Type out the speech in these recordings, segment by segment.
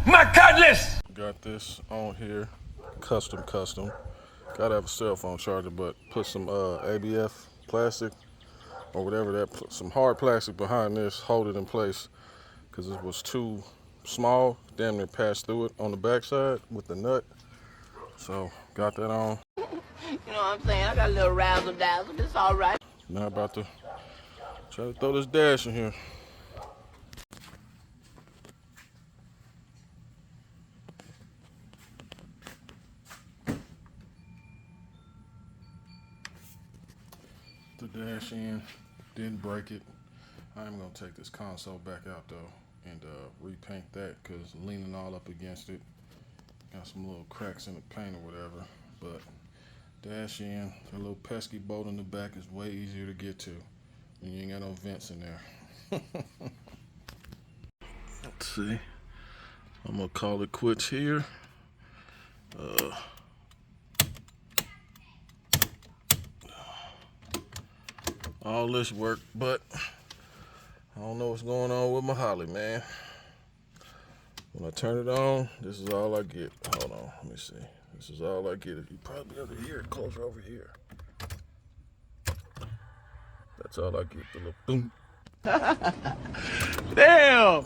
My goodness! Got this on here, custom. Gotta have a cell phone charger, but put some ABF plastic or whatever that, put some hard plastic behind this, hold it in place, because it was too small, damn near passed through it on the backside with the nut. So got that on. You know what I'm saying? I got a little razzle dazzle. It's all right. Now about to try to throw this dash in here. The dash in, didn't break it. I'm gonna take this console back out though and repaint that, because leaning all up against it, got some little cracks in the paint or whatever. But dash in, a little pesky bolt in the back is way easier to get to when you ain't got no vents in there. Let's see, I'm gonna call it quits here. All this work, but I don't know what's going on with my Holly, man. When I turn it on, this is all I get. Hold on, let me see. This is all I get. If you probably over here, closer over here. That's all I get, the little boom. Damn!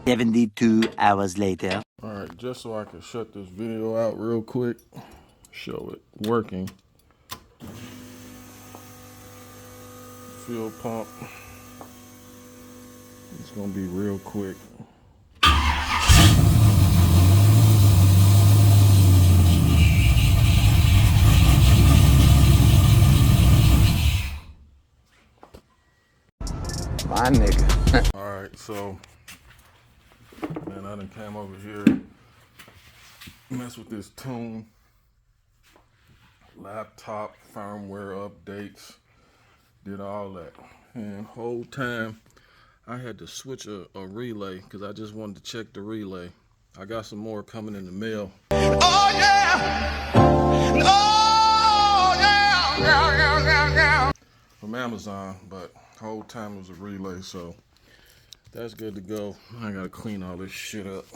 72 hours later. All right, just so I can shut this video out real quick, show it working. Fuel pump. It's gonna be real quick. My nigga. All right, so man, I done came over here, mess with this tune, laptop firmware updates, did all that, and whole time I had to switch a relay because I just wanted to check the relay. I got some more coming in the mail. Oh yeah! Oh yeah! From Amazon, but whole time it was a relay, so that's good to go. I gotta clean all this shit up.